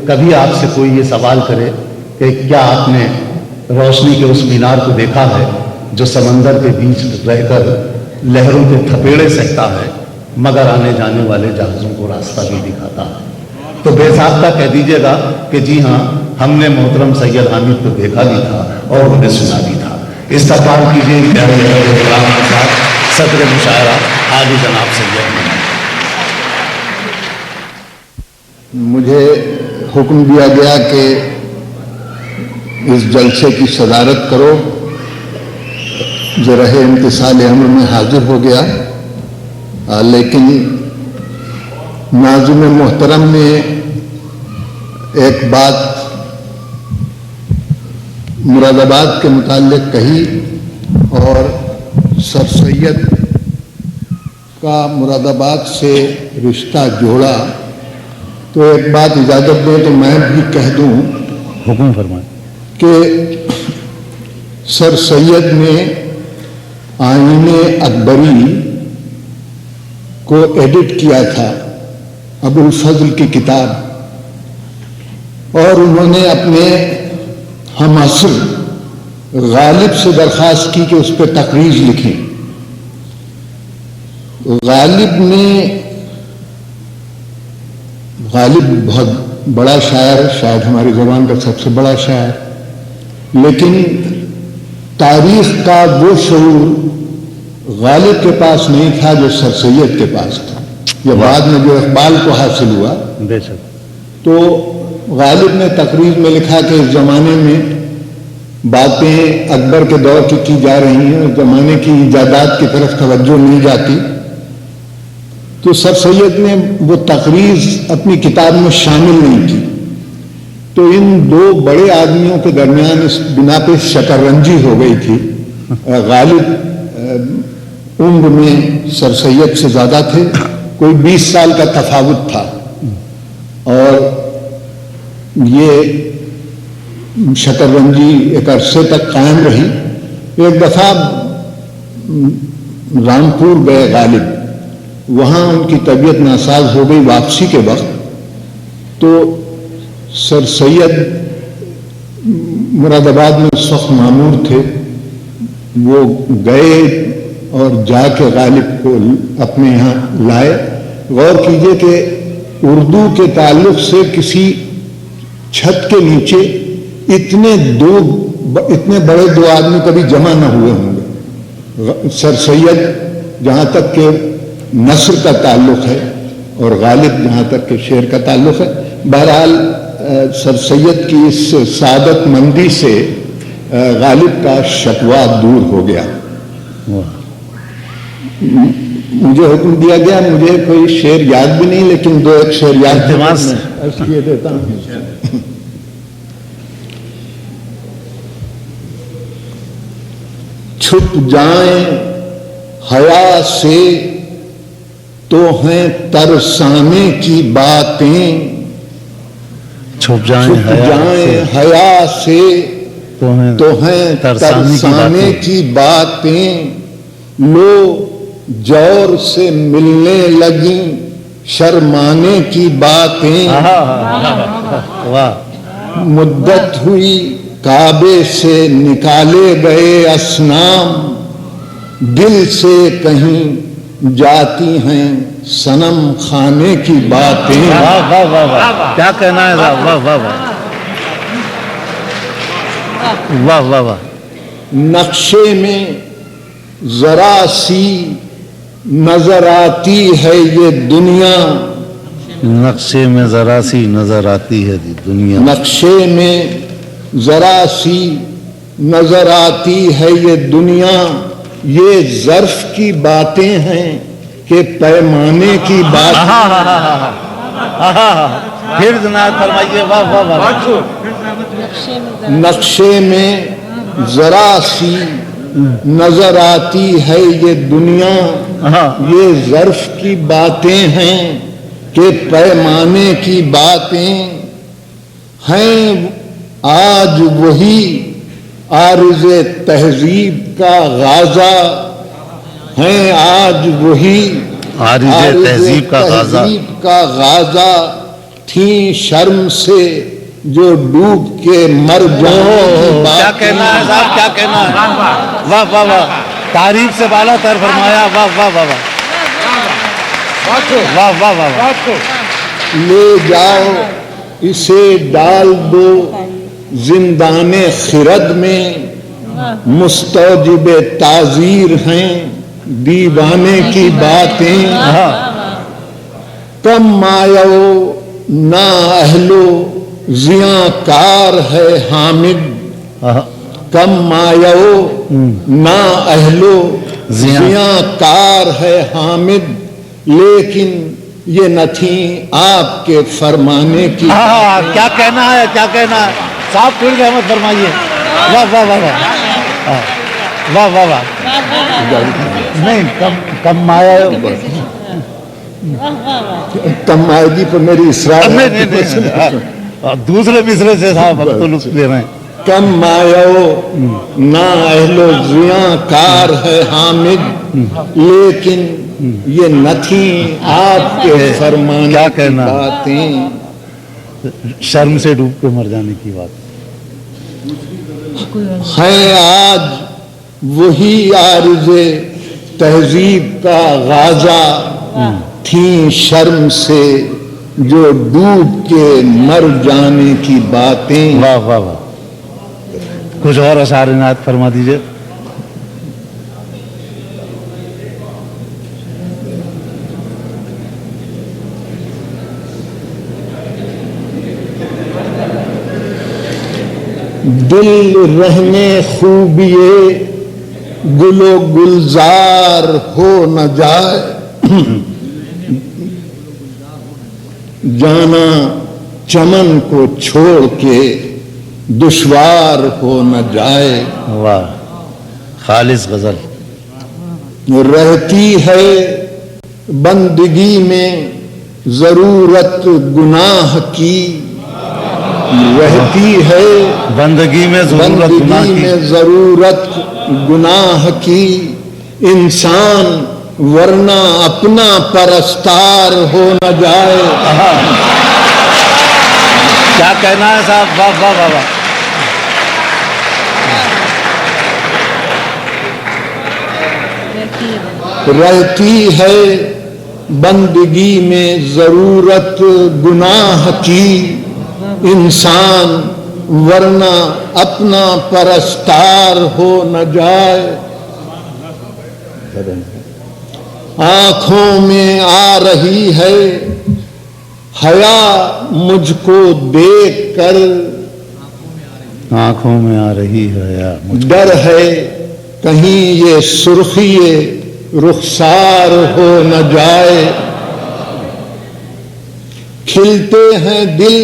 کبھی آپ سے کوئی یہ سوال کرے کہ کیا آپ نے روشنی کے اس مینار کو دیکھا ہے جو سمندر کے بیچ رہ کر لہروں کے تھپیڑے سہتا ہے مگر آنے جانے والے جہازوں کو راستہ بھی دکھاتا ہے؟ تو بے ضابطہ کہہ دیجیے گا کہ جی ہاں، ہم نے محترم سید حامد کو دیکھا بھی تھا اور انہیں سنا بھی تھا۔ استقبال کیجیے پیارے احترام کے ساتھ صدر مشاعرہ حاجی جناب سید حامد۔ مجھے حکم دیا گیا کہ اس جلسے کی صدارت کرو، جو رہے امتثال امر میں حاضر ہو گیا، لیکن ناظم محترم نے ایک بات مراد آباد کے متعلق کہی اور سر سید کا مراد آباد سے رشتہ جوڑا، تو ایک بات اجازت دیں تو میں بھی کہہ دوں، حکم فرمائیں، کہ سر سید نے آئین اکبری کو ایڈٹ کیا تھا، ابو الفضل کی کتاب، اور انہوں نے اپنے ہم عصر غالب سے درخواست کی کہ اس پہ تقریر لکھیں۔ غالب بہت بڑا شاعر، شاید ہماری زبان کا سب سے بڑا شاعر، لیکن تاریخ کا وہ شعور غالب کے پاس نہیں تھا جو سر سید کے پاس تھا۔ یہ بعد میں جو اقبال کو حاصل ہوا، بے شک۔ تو غالب نے تقریر میں لکھا کہ اس زمانے میں باتیں اکبر کے دور کی جا رہی ہیں، اس زمانے کی ایجادات کی طرف توجہ نہیں جاتی، تو سر سید نے وہ تقریر اپنی کتاب میں شامل نہیں کی۔ تو ان دو بڑے آدمیوں کے درمیان اس بنا پہ شکر رنجی ہو گئی تھی۔ غالب عمر میں سر سید سے زیادہ تھے، کوئی 20 سال کا تفاوت تھا، اور یہ شکر رنجی ایک عرصے تک قائم رہی۔ ایک دفعہ رامپور گئے غالب، وہاں ان کی طبیعت ناساز ہو گئی واپسی کے وقت، تو سر سید مراد آباد میں اس وقت مامور تھے، وہ گئے اور جا کے غالب کو اپنے یہاں لائے۔ غور کیجئے کہ اردو کے تعلق سے کسی چھت کے نیچے اتنے بڑے دو آدمی کبھی جمع نہ ہوئے ہوں گے۔ سر سید جہاں تک کہ نثر کا تعلق ہے اور غالب جہاں تک کہ شعر کا تعلق ہے۔ بہرحال سر سید کی اس سعادت مندی سے غالب کا شکوہ دور ہو گیا۔ مجھے حکم دیا گیا، مجھے کوئی شعر یاد بھی نہیں، لیکن دو ایک شعر یاد کیے دیتا ہوں۔ چھپ جائیں حیا سے تو ہیں ترسانے کی باتیں، چھپ جائیں حیا سے تو ہیں ترسانے کی باتیں، لو جور سے ملنے لگیں شرمانے کی باتیں، مدت ہوئی کعبے سے نکالے گئے اصنام، دل سے کہیں جاتی ہیں صنم خانے کی باتیں۔ کیا کہنا ہے صاحب، واہ واہ واہ واہ واہ۔ نقشے میں ذرا سی نظر آتی ہے یہ دنیا، نقشے میں ذرا سی نظر آتی ہے دنیا، نقشے میں ذرا سی نظر آتی ہے یہ دنیا، یہ ظرف کی باتیں ہیں کہ پیمانے کی بات۔ پھر جناب فرمائیے، واہ واہ واہ۔ نقشے میں ذرا سی نظر آتی ہے یہ دنیا، یہ ظرف کی باتیں ہیں کہ پیمانے کی باتیں ہیں، آج وہی عارض تہذیب کا غازہ ہیں، آج وہی عارض تہذیب کا غازہ تھی شرم سے جو ڈوب کے مر جانے کی بات کیا کہنا ہے صاحب، کیا کہنا ہے، واہ واہ واہ، تعریف سے بالا تر فرمایا، واہ واہ واہ واہ واہ واہ واہ۔ لے جاؤ اسے ڈال دو زندان خرد میں، مستوجب تعزیر ہیں دیوانے کی باتیں، کم مایو نا اہلو زیاں کار ہے حامد، کم مایو نا اہلو زیاں کار ہے حامد، لیکن یہ نہ تھی آپ کے فرمانے کی۔ کیا کہنا ہے، کیا کہنا ہے صاحب، پھر رحمت فرمائیے، واہ واہ واہ واہ واہ واہ واہ۔ نہیں کم مایا، کم مائگی پر میری اصرار ہے، دوسرے مصرے سے صاحب اب تو لطف لے رہے ہیں۔ کم مایو نا اہلو زیاں کار ہے حامد، لیکن یہ نہ تھی آپ کے فرمانے کیا کی کہنا؟ باتیں، شرم سے ڈوب کے مر جانے کی بات ہے آج وہی عارض تہذیب کا غازہ، تھی شرم سے جو ڈوب کے مر جانے کی باتیں۔ واہ واہ واہ، کچھ اور اشعار عنایت فرما دیجئے۔ دل رہنے خوبیے گل و گلزار ہو نہ جائے، جانا چمن کو چھوڑ کے دشوار ہو نہ جائے۔ واہ، خالص غزل۔ رہتی ہے بندگی میں ضرورت گناہ کی، رہتی ہے بندگی میں ضرورت گناہ بندگی کی، میں ضرورت گناہ کی، انسان ورنہ اپنا پرستار ہو نہ جائے۔ کیا کہنا ہے صاحب، واہ واہ واہ واہ۔ رہتی ہے بندگی میں ضرورت گناہ کی، انسان ورنہ اپنا پرستار ہو نہ جائے۔ آنکھوں میں آ رہی ہے حیا مجھ کو دیکھ کر، آنکھوں میں آ رہی ہے یا ڈر ہے کہیں یہ سرخی رخسار ہو نہ جائے۔ کھلتے ہیں دل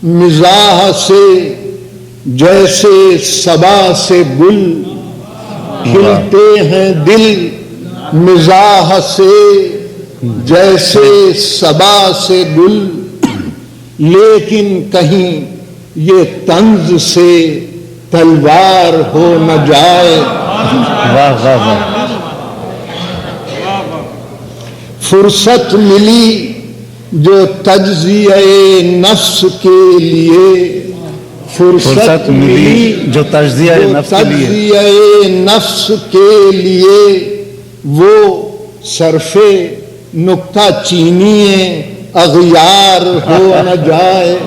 مزاح سے جیسے صبا سے گل، کھلتے ہیں دل مزاح سے جیسے صبا سے گل، لیکن کہیں یہ طنز سے تلوار ہو نہ جائے۔ واہ واہ واہ۔ فرصت ملی جو تجزیہ نفس کے لیے، فرصت ملی جو تجزیہ نفس کے لیے، تجزیہ نفس کے لیے، وہ صرف نکتہ چینی اغیار ہو نہ جائے۔